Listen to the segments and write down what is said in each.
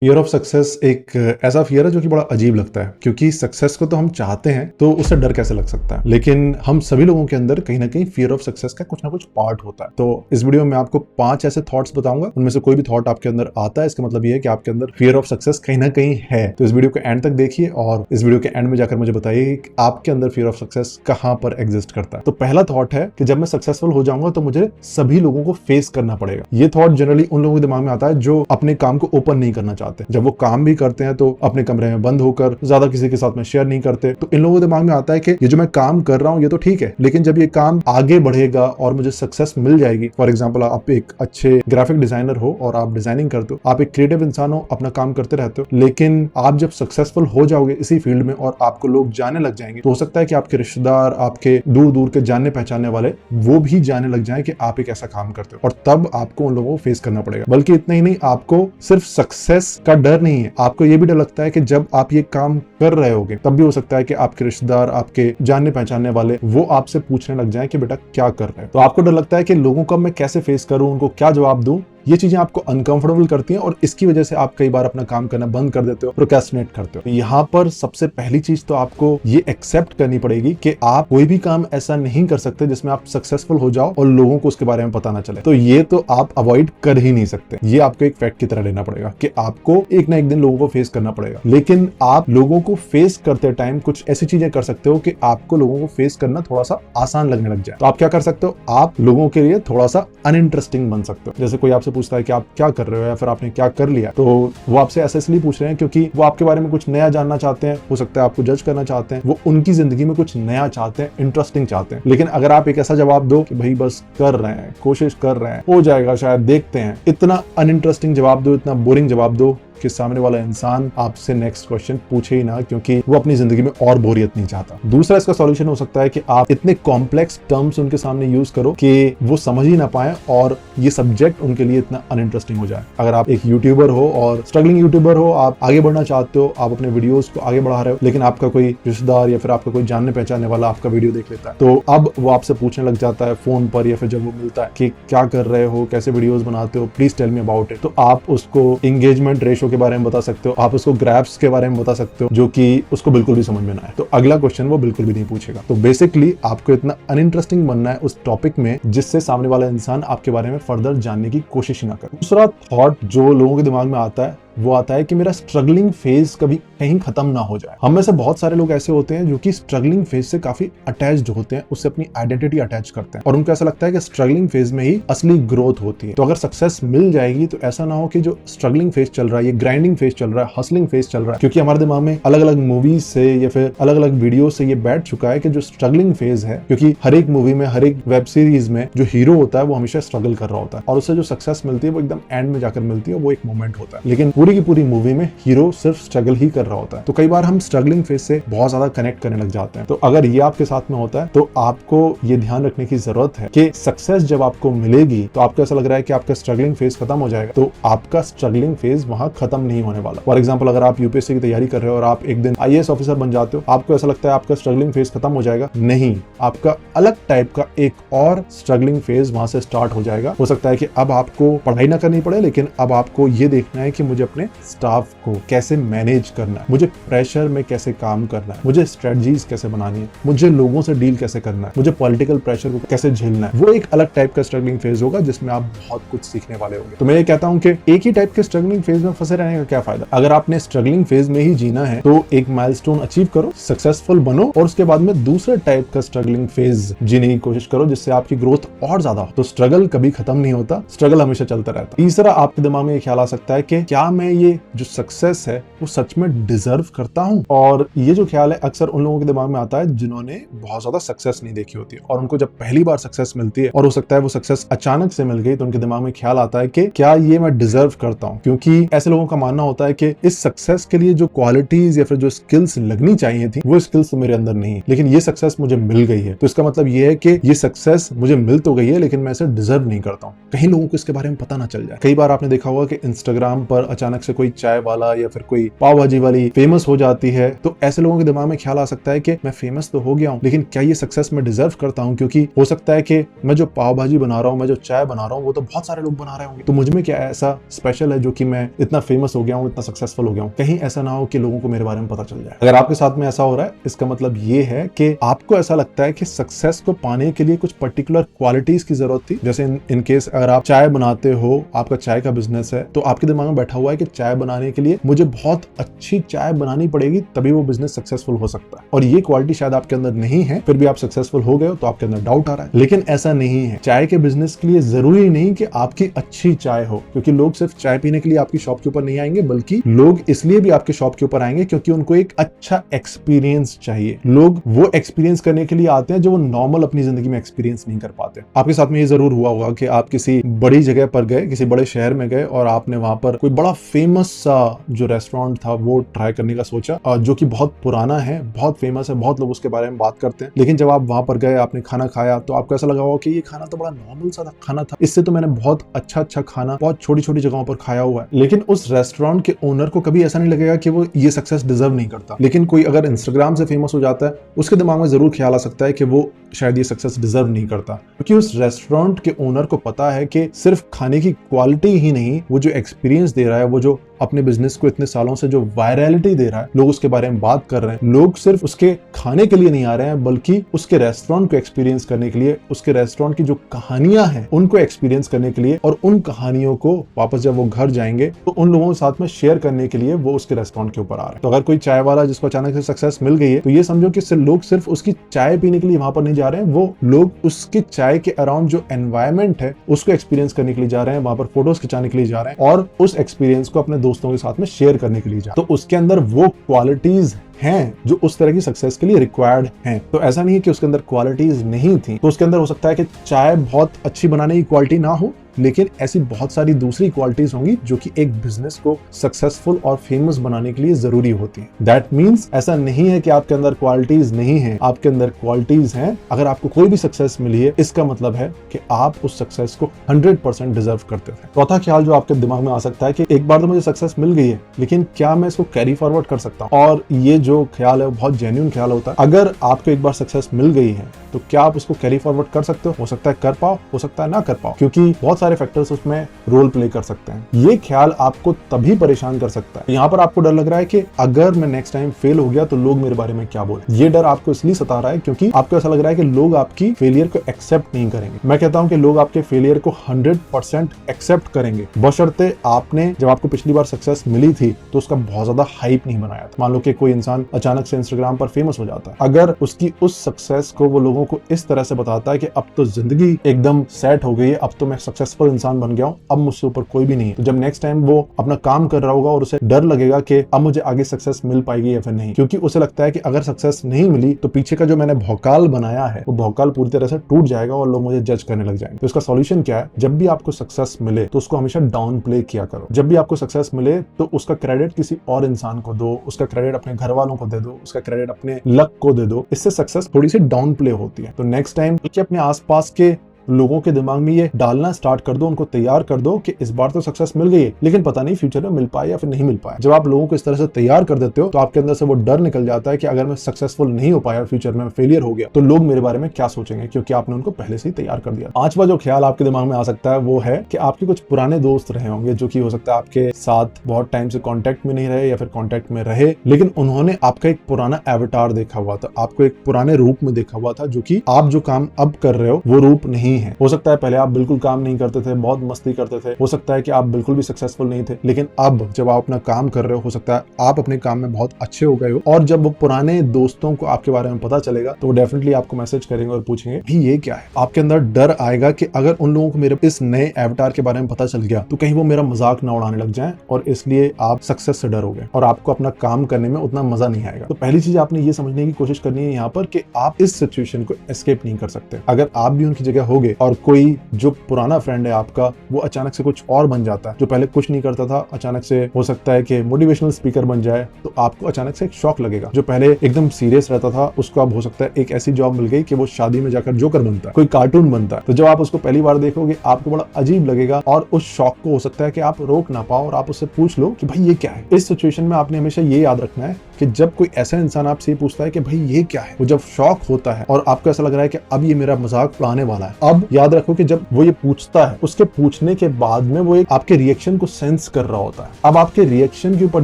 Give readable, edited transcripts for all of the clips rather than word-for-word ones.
Fear of success एक ऐसा fear है जो कि बड़ा अजीब लगता है, क्योंकि सक्सेस को तो हम चाहते हैं, तो उससे डर कैसे लग सकता है। लेकिन हम सभी लोगों के अंदर कहीं ना कहीं फियर ऑफ सक्सेस का कुछ ना कुछ पार्ट होता है। तो इस वीडियो में आपको 5 ऐसे थॉट्स बताऊंगा, उनमें से कोई भी थॉट आपके अंदर आता है, इसका मतलब ये है कि आपके अंदर फियर ऑफ सक्सेस कहीं ना कहीं है। तो इस वीडियो को एंड तक देखिए और इस वीडियो के एंड में जाकर मुझे बताइए कि आपके अंदर फियर ऑफ सक्सेस कहां पर एग्जिस्ट करता है। तो पहला थॉट है कि जब मैं सक्सेसफुल हो जाऊंगा तो मुझे सभी लोगों को फेस करना पड़ेगा। ये थॉट जनरली उन लोगों के दिमाग में आता है जो अपने काम को ओपन नहीं करना चाहते। जब वो काम भी करते हैं तो अपने कमरे में बंद होकर ज्यादा किसी के साथ में शेयर नहीं करते। तो इन लोगों के दिमाग में आता है कि ये जो मैं काम कर रहा हूं ये तो ठीक है, लेकिन जब ये काम आगे बढ़ेगा और मुझे सक्सेस मिल जाएगी, फॉर एग्जांपल आप एक अच्छे ग्राफिक डिजाइनर हो और आप डिजाइनिंग करते हो, आप एक क्रिएटिव इंसान हो, अपना काम करते रहते हो, लेकिन आप जब सक्सेसफुल हो जाओगे इसी फील्ड में और आपको लोग जाने लग जाएंगे, तो हो सकता है कि आपके रिश्तेदार, आपके दूर दूर के जानने पहचानने वाले, वो भी जाने लग जाए कि आप एक ऐसा काम करते हो, और तब आपको उन लोगों को फेस करना पड़ेगा। बल्कि इतना ही नहीं, आपको सिर्फ सक्सेस का डर नहीं है, आपको ये भी डर लगता है कि जब आप ये काम कर रहे होगे तब भी हो सकता है कि आपके रिश्तेदार, आपके जानने पहचानने वाले, वो आपसे पूछने लग जाएं कि बेटा क्या कर रहे हो। तो आपको डर लगता है कि लोगों को मैं कैसे फेस करूं, उनको क्या जवाब दूं। ये चीजें आपको अनकंफर्टेबल करती हैं और इसकी वजह से आप कई बार अपना काम करना बंद कर देते हो, प्रोक्रेस्टिनेट करते हो। यहाँ पर सबसे पहली चीज तो आपको ये एक्सेप्ट करनी पड़ेगी कि आप कोई भी काम ऐसा नहीं कर सकते जिसमें आप सक्सेसफुल हो जाओ और लोगों को उसके बारे में पता ना चले। तो ये तो आप अवॉइड कर ही नहीं सकते, ये आपको एक फैक्ट की तरह लेना पड़ेगा कि आपको एक ना एक दिन लोगों को फेस करना पड़ेगा। लेकिन आप लोगों को फेस करते टाइम कुछ ऐसी चीजें कर सकते हो कि आपको लोगों को फेस करना थोड़ा सा आसान लगने लग जाए। तो आप क्या कर सकते हो, आप लोगों के लिए थोड़ा सा अनइंटरेस्टिंग बन सकते हो। जैसे कोई आपसे पूछता है कि आप क्या कर रहे हो या फिर आपने क्या कर लिया, तो वो आपसे ऐसा इसलिए पूछ रहे हैं क्योंकि वो आपके बारे में कुछ नया जानना चाहते हैं, हो सकता है आपको जज करना चाहते हैं, वो उनकी जिंदगी में कुछ नया चाहते हैं, इंटरेस्टिंग चाहते हैं। लेकिन अगर आप एक ऐसा जवाब दो कि भाई बस कर रहे हैं, कोशिश कर रहे हैं, हो जाएगा शायद, देखते हैं, इतना अनइंटरेस्टिंग जवाब दो, इतना बोरिंग जवाब दो कि सामने वाला इंसान आपसे नेक्स्ट क्वेश्चन पूछे ही ना, क्योंकि वो अपनी जिंदगी में और बोरियत नहीं चाहता। दूसरा इसका सॉल्यूशन हो सकता है कि आप इतने कॉम्प्लेक्स टर्म्स उनके सामने यूज करो कि वो समझ ही ना पाए और ये सब्जेक्ट उनके लिए इतना अनइंटरेस्टिंग हो जाए। अगर आप एक यूट्यूबर हो और स्ट्रगलिंग यूट्यूबर हो, आप आगे बढ़ना चाहते हो, आप अपने वीडियोस को आगे बढ़ा रहे हो, लेकिन आपका कोई रिश्तेदार या फिर आपका कोई जानने पहचानने वाला आपका वीडियो देख लेता है, तो अब वो आपसे पूछने लग जाता है फोन पर या फिर जब वो मिलता है कि क्या कर रहे हो, कैसे वीडियोस बनाते हो, please tell me about it. तो आप उसको एंगेजमेंट रेशो के बारे में बता सकते हो, आप उसको ग्राफ्स के बारे में बता सकते हो, जो कि उसको बिल्कुल भी समझ में ना आए। तो अगला क्वेश्चन वो बिल्कुल भी नहीं पूछेगा। तो बेसिकली आपको इतना अनइंटरेस्टिंग बनना है उस टॉपिक में जिससे सामने वाला इंसान आपके बारे में फर्दर जानने की कोशिश ना करे। दूसरा थॉट जो लोगों के दिमाग में आता है वो आता है कि मेरा स्ट्रगलिंग फेज कभी कहीं खत्म ना हो जाए। हम में से बहुत सारे लोग ऐसे होते हैं जो कि स्ट्रगलिंग फेज से काफी अटैच्ड होते हैं, उससे अपनी आइडेंटिटी अटैच करते हैं और उनको ऐसा लगता है कि स्ट्रगलिंग फेज में ही असली ग्रोथ होती है। तो अगर सक्सेस मिल जाएगी तो ऐसा ना हो कि जो स्ट्रगलिंग फेज चल रहा है, ये ग्राइंडिंग फेज चल रहा है, हसलिंग फेज चल रहा है, क्योंकि हमारे दिमाग में अलग अलग मूवीज से या फिर अलग अलग वीडियो से ये बैठ चुका है कि जो स्ट्रगलिंग फेज है, क्योंकि हर एक मूवी में, हर एक वेब सीरीज में जो हीरो होता है वो हमेशा स्ट्रगल कर रहा होता है और उससे जो सक्सेस मिलती है वो एकदम एंड में जाकर मिलती है, वो एक मोमेंट होता है। लेकिन पूरी की पूरी मूवी में हीरो सिर्फ स्ट्रगल ही कर रहा होता है। तो कई बार हम स्ट्रगलिंग फेज से बहुत ज्यादा कनेक्ट करने लग जाते हैं। तो अगर ये आपके साथ में होता है तो आपको ये ध्यान रखने की जरूरत है कि सक्सेस जब आपको मिलेगी तो आपको ऐसा लग रहा है कि आपका स्ट्रगलिंग फेज खत्म हो जाएगा, तो आपका स्ट्रगलिंग फेज वहां खत्म नहीं होने वाला। फॉर एग्जाम्पल, अगर आप यूपीएससी की तैयारी कर रहे हो और आप एक दिन आईएएस ऑफिसर बन जाते हो, आपको ऐसा लगता है आपका स्ट्रगलिंग फेज खत्म हो जाएगा। नहीं, आपका अलग टाइप का एक और स्ट्रगलिंग फेज वहां से स्टार्ट हो जाएगा। हो सकता है कि अब आपको पढ़ाई ना करनी पड़े, लेकिन अब आपको ये देखना है कि मुझे अपने स्टाफ को कैसे मैनेज करना है, मुझे प्रेशर में कैसे काम करना है, मुझे स्ट्रेटजीज कैसे बनानी है, मुझे लोगों से डील कैसे करना है, मुझे पॉलिटिकल प्रेशर को कैसे झेलना है। वो एक अलग टाइप का स्ट्रगलिंग फेज होगा जिसमें आप बहुत कुछ सीखने वाले होंगे। तो मैं ये कहता हूं कि एक ही टाइप के स्ट्रगलिंग फेज में फंसे रहने का क्या फायदा। अगर आपने स्ट्रगलिंग फेज में ही जीना है तो एक माइलस्टोन अचीव करो, सक्सेसफुल बनो और उसके बाद में दूसरे टाइप का स्ट्रगलिंग फेज जीने की कोशिश करो जिससे आपकी ग्रोथ और ज्यादा हो। तो स्ट्रगल कभी खत्म नहीं होता, स्ट्रगल हमेशा चलता रहता है। तीसरा आपके दिमाग में ये ख्याल आ सकता है कि क्या मैं ये जो सक्सेस है वो सच में डिजर्व करता हूं। और ये जो ख्याल है अक्सर उन लोगों के दिमाग में आता है जिन्होंने बहुत ज्यादा सक्सेस नहीं देखी होती है और उनको जब पहली बार सक्सेस मिलती है और हो सकता है वो सक्सेस अचानक से मिल गई, तो उनके दिमाग में ख्याल आता है कि क्या ये मैं डिजर्व करता हूं। क्योंकि ऐसे लोगों का मानना होता है कि इस सक्सेस के लिए जो क्वालिटीज या फिर जो स्किल्स लगनी चाहिए थी वो स्किल्स तो मेरे अंदर नहीं है, लेकिन ये सक्सेस मुझे मिल गई है। तो इसका मतलब ये है कि ये सक्सेस मुझे मिल तो गई है लेकिन मैं इसे डिजर्व नहीं करता हूँ। कहीं लोगों को इसके बारे में पता ना चल जाए। कई बार आपने देखा होगा कि इंस्टाग्राम पर अचानक अचानक से कोई चाय वाला या फिर कोई पाव भाजी वाली फेमस हो जाती है, तो ऐसे लोगों के दिमाग में ख्याल आ सकता है कि मैं फेमस तो हो गया हूँ, लेकिन क्या ये सक्सेस मैं डिजर्व करता हूँ? क्योंकि हो सकता है कि मैं जो पाव भाजी बना रहा हूँ, मैं जो चाय बना रहा हूँ, वो तो बहुत सारे लोग बना रहे होंगे, तो मुझ में क्या ऐसा स्पेशल है जो कि मैं इतना फेमस हो गया हूँ, इतना सक्सेसफुल हो गया हूँ? कहीं ऐसा ना हो कि लोगों को मेरे बारे में पता चल जाए। अगर आपके साथ में ऐसा हो रहा है, इसका मतलब ये है कि आपको ऐसा लगता है कि सक्सेस को पाने के लिए कुछ पर्टिकुलर क्वालिटीज की जरूरत थी। जैसे इन केस अगर आप चाय बनाते हो, आपका चाय का बिजनेस है, तो आपके दिमाग में बैठा हुआ है कि चाय बनाने के लिए मुझे बहुत अच्छी चाय बनानी पड़ेगी, तभी वो बिजनेस सक्सेसफुल हो सकता है। और ये क्वालिटी शायद आपके अंदर नहीं है, फिर भी आप सक्सेसफुल हो गए हो, तो आपके अंदर डाउट आ रहा है। लेकिन ऐसा नहीं है। चाय के बिजनेस के लिए जरूरी नहीं कि आपकी अच्छी चाय हो, क्योंकि लोग सिर्फ चाय पीने के लिए आपकी शॉप के ऊपर नहीं आएंगे, बल्कि लोग इसलिए भी आपके शॉप के ऊपर आएंगे क्योंकि उनको एक अच्छा एक्सपीरियंस चाहिए। लोग वो एक्सपीरियंस करने के लिए आते हैं जो वो नॉर्मल अपनी जिंदगी में एक्सपीरियंस नहीं कर पाते। आपके साथ में ये जरूर हुआ होगा कि आप किसी बड़ी जगह पर गए, किसी बड़े शहर में गए और आपने वहां पर कोई बड़ा फेमस सा जो रेस्टोरेंट था वो ट्राई करने का सोचा, जो कि बहुत पुराना है, बहुत फेमस है, बहुत लोग उसके बारे में बात करते हैं। लेकिन जब आप वहां पर गए, आपने खाना खाया, तो आपको ऐसा लगा होगा कि ये खाना तो बड़ा नॉर्मल सा खाना था, इससे तो मैंने बहुत अच्छा खाना बहुत छोटी छोटी जगहों पर खाया हुआ है। लेकिन उस रेस्टोरेंट के ओनर को कभी ऐसा नहीं लगेगा कि वो ये सक्सेस डिजर्व नहीं करता। लेकिन कोई अगर इंस्टाग्राम से फेमस हो जाता है, उसके दिमाग में जरूर ख्याल आ सकता है कि वो शायद ये सक्सेस डिजर्व नहीं करता, क्योंकि उस रेस्टोरेंट के ओनर को पता है कि सिर्फ खाने की क्वालिटी ही नहीं, वो जो एक्सपीरियंस दे रहा है, वो जो अपने बिजनेस को इतने सालों से जो वायरलिटी दे रहा है, लोग उसके बारे में बात कर रहे हैं, लोग सिर्फ उसके खाने के लिए नहीं आ रहे हैं, बल्कि उसके रेस्टोरेंट को एक्सपीरियंस करने के लिए, उसके रेस्टोरेंट की जो कहानियां हैं उनको एक्सपीरियंस करने के लिए, और उन कहानियों को वापस जब वो घर जाएंगे तो उन लोगों के साथ में शेयर करने के लिए वो उसके रेस्टोरेंट के ऊपर आ रहे हैं। तो अगर कोई चाय वाला जिसको अचानक से सक्सेस मिल गई है, तो ये समझो कि लोग सिर्फ उसकी चाय पीने के लिए वहां पर नहीं जा रहे हैं, वो लोग उसकी चाय के अराउंड जो एनवायरमेंट है उसको एक्सपीरियंस करने के लिए जा रहे हैं, वहां पर फोटोज खिंचाने के लिए जा रहे हैं और उस एक्सपीरियंस को अपने दोस्तों के साथ में शेयर करने के लिए जा रहे हैं। तो उसके अंदर वो क्वालिटीज हैं जो उस तरह की सक्सेस के लिए रिक्वायर्ड हैं। तो ऐसा नहीं है कि उसके अंदर क्वालिटीज नहीं थी। तो उसके अंदर हो सकता है कि चाय बहुत अच्छी बनाने की क्वालिटी ना हो, लेकिन ऐसी बहुत सारी दूसरी क्वालिटीज होंगी जो कि एक बिजनेस को सक्सेसफुल और फेमस बनाने के लिए जरूरी होती है। दैट मीन्स ऐसा नहीं है कि आपके अंदर क्वालिटीज नहीं है, आपके अंदर क्वालिटीज हैं। अगर आपको कोई भी सक्सेस मिली है, इसका मतलब है कि आप उस सक्सेस को 100% डिजर्व करते थे। चौथा ख्याल जो आपके दिमाग में आ सकता है कि एक बार तो मुझे सक्सेस मिल गई है, लेकिन क्या मैं इसको कैरी फॉरवर्ड कर सकता हूँ? और ये जो ख्याल है वो बहुत जेन्युइन ख्याल होता है। अगर आपको एक बार सक्सेस मिल गई है, तो क्या आप उसको कैरी फॉरवर्ड कर सकते हो सकता है कर पाओ, हो सकता है ना कर पाओ, क्योंकि बहुत सारे फैक्टर्स उसमें रोल प्ले कर सकते हैं। ये ख्याल आपको तभी परेशान कर सकता है। यहाँ पर आपको डर लग रहा है कि अगर मैं नेक्स्ट टाइम फेल हो गया तो लोग मेरे बारे में क्या बोले। ये डर आपको इसलिए सता रहा है क्योंकि आपको ऐसा लग रहा है कि लोग आपकी फेलियर को एक्सेप्ट नहीं करेंगे। मैं कहता हूं कि लोग आपके फेलियर को 100% एक्सेप्ट करेंगे, बशर्ते आपने जब आपको पिछली बार सक्सेस मिली थी तो उसका बहुत ज्यादा हाइप नहीं बनाया था। मान लो कि कोई इंसान अचानक से इंस्टाग्राम पर फेमस हो जाता है, अगर उसकी उस सक्सेस को वो लोगों को इस तरह से बताता है कि अब तो जिंदगी एकदम सेट हो गई है, अब तो मैं सक्सेसफुल इंसान बन गया हूं, अब मुझसे ऊपर कोई भी नहीं है, तो जब नेक्स्ट टाइम वो अपना काम कर रहा होगा और उसे डर लगेगा कि अब मुझे आगे सक्सेस मिल पाएगी या फिर नहीं, क्योंकि उसे लगता है कि अगर सक्सेस नहीं मिली तो पीछे का जो मैंने भौकाल बनाया है वो भौकाल पूरी तरह से टूट जाएगा और लोग मुझे जज करने लग जाएंगे। तो इसका सॉल्यूशन क्या है? जब भी आपको सक्सेस मिले तो उसको हमेशा डाउन प्ले किया करो। जब भी आपको सक्सेस मिले तो उसका क्रेडिट किसी और इंसान को दो, उसका क्रेडिट अपने घर वालों को दे दो, उसका क्रेडिट अपने लक को दे दो। इससे सक्सेस थोड़ी सी डाउन प्ले होती है। तो नेक्स्ट टाइम अपने आसपास के लोगों के दिमाग में ये डालना स्टार्ट कर दो, उनको तैयार कर दो कि इस बार तो सक्सेस मिल गई है, लेकिन पता नहीं फ्यूचर में मिल पाए या फिर नहीं मिल पाए। जब आप लोगों को इस तरह से तैयार कर देते हो तो आपके अंदर से वो डर निकल जाता है कि अगर मैं सक्सेसफुल नहीं हो पाया, फ्यूचर में फेलियर हो गया, तो लोग मेरे बारे में क्या सोचेंगे, क्योंकि आपने उनको पहले से ही तैयार कर दिया। पांचवा जो ख्याल आपके दिमाग में आ सकता है वो है कि आपके कुछ पुराने दोस्त रहे होंगे जो कि हो सकता है आपके साथ बहुत टाइम से कॉन्टेक्ट में नहीं रहे या फिर कॉन्टेक्ट में रहे, लेकिन उन्होंने आपका एक पुराना एवटार देखा हुआ था, आपको एक पुराने रूप में देखा हुआ था, जो कि आप जो काम अब कर रहे हो वो रूप नहीं है। हो सकता है पहले आप बिल्कुल काम नहीं करते थे, बहुत मस्ती करते थे, हो सकता है कि आप बिल्कुल भी सक्सेसफुल नहीं थे, लेकिन अब जब आप अपना काम कर रहे हो सकता है आप अपने काम में बहुत अच्छे हो गए हो, और जब वो पुराने दोस्तों को आपके बारे में पता चलेगा तो वो डेफिनेटली आपको मैसेज करेंगे और पूछेंगे भाई ये क्या है। आपके अंदर डर आएगा कि अगर उन लोगों को मेरे इस नए एवटार के बारे में पता चल गया तो कहीं वो मेरा मजाक ना उड़ाने लग जाए, और इसलिए आप सक्सेस से डरोगे और आपको अपना काम करने में उतना मजा नहीं आएगा। तो पहली चीज आपने ये समझने की कोशिश करनी है यहाँ पर कि आप इस सिचुएशन को एस्केप नहीं कर सकते। अगर आप भी उनकी जगह हो देखोगे और कोई जो पुराना फ्रेंड है आपका वो अचानक से कुछ और बन जाता है, जो पहले कुछ नहीं करता था अचानक से हो सकता है कि मोटिवेशनल स्पीकर बन जाए, तो आपको अचानक से एक शॉक लगेगा। जो पहले एकदम सीरियस रहता था उसको अब हो सकता है एक ऐसी जॉब मिल गई कि वो शादी में जाकर जोकर बनता है, कोई कार्टून बनता है। तो जब आप उसको पहली बार देखोगे आपको बड़ा अजीब लगेगा और उस शॉक को हो सकता है कि आप रोक ना पाओ और आप उससे पूछ लो कि भाई ये क्या है। इस सिचुएशन में आपने हमेशा ये याद रखना है कि जब कोई ऐसा इंसान आपसे पूछता है कि भाई ये क्या है, वो जब शॉक होता है और आपको ऐसा लग रहा है कि अब ये मेरा मजाक उड़ाने वाला है, अब याद रखो कि जब वो ये पूछता है उसके पूछने के बाद में वो एक आपके रिएक्शन को सेंस कर रहा होता है। अब आपके रिएक्शन के ऊपर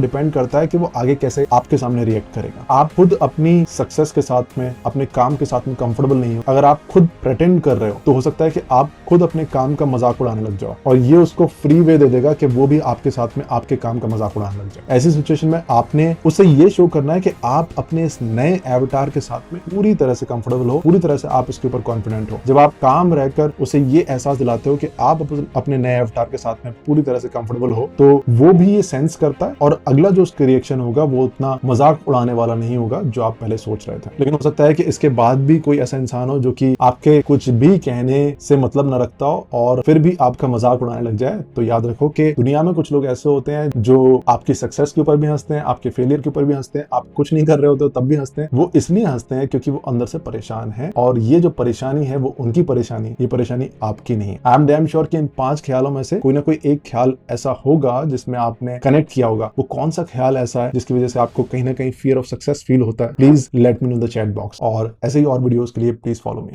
डिपेंड करता है कि वो आगे कैसे आपके सामने रिएक्ट करेगा। आप खुद अपनी सक्सेस के साथ में, अपने काम के साथ में कंफर्टेबल नहीं हो, अगर आप खुद प्रेटेंड कर रहे हो तो हो सकता है कि आप खुद अपने काम का मजाक उड़ाने लग जाओ और ये उसको फ्री वे दे देगा कि वो भी आपके साथ में आपके काम का मजाक उड़ाने लग जाए। ऐसी सिचुएशन में आपने उसे ये शो करना है कि आप अपने इस नए एवटार के साथ में पूरी तरह से कंफर्टेबल हो, पूरी तरह से आप इसके ऊपर कॉन्फिडेंट हो। जब आप काम रहकर उसे ये एहसास दिलाते हो कि आप अपने नए एवटार के साथ में पूरी तरह से कंफर्टेबल हो, तो वो भी ये सेंस करता है और अगला जो उसका रिएक्शन होगा वो उतना मजाक उड़ाने वाला नहीं होगा जो आप पहले सोच रहे थे। लेकिन हो सकता है कि इसके बाद भी कोई ऐसा इंसान हो जो कि आपके कुछ भी कहने से मतलब न रखता हो और फिर भी आपका मजाक उड़ाने लग जाए। तो याद रखो कि दुनिया में कुछ लोग ऐसे होते हैं जो आपकी सक्सेस के ऊपर भी हंसते हैं, आपके फेलियर के ऊपर भी हंसते हैं, आप कुछ नहीं कर रहे होते हो तब भी हंसते हैं। वो इसलिए हंसते हैं क्योंकि वो अंदर से परेशान है और ये जो परेशानी है वो उनकी परेशानी, ये परेशानी आपकी नहीं है। आई एम डैम श्योर कि इन 5 ख्यालों में से कोई ना कोई एक ख्याल ऐसा होगा जिसमें आपने कनेक्ट किया होगा। वो कौन सा ख्याल ऐसा है जिसकी वजह से आपको कहीं ना कहीं फियर ऑफ सक्सेस फील होता है? Please let me know in the chat box और ऐसे ही और वीडियोस के लिए प्लीज फॉलो मी।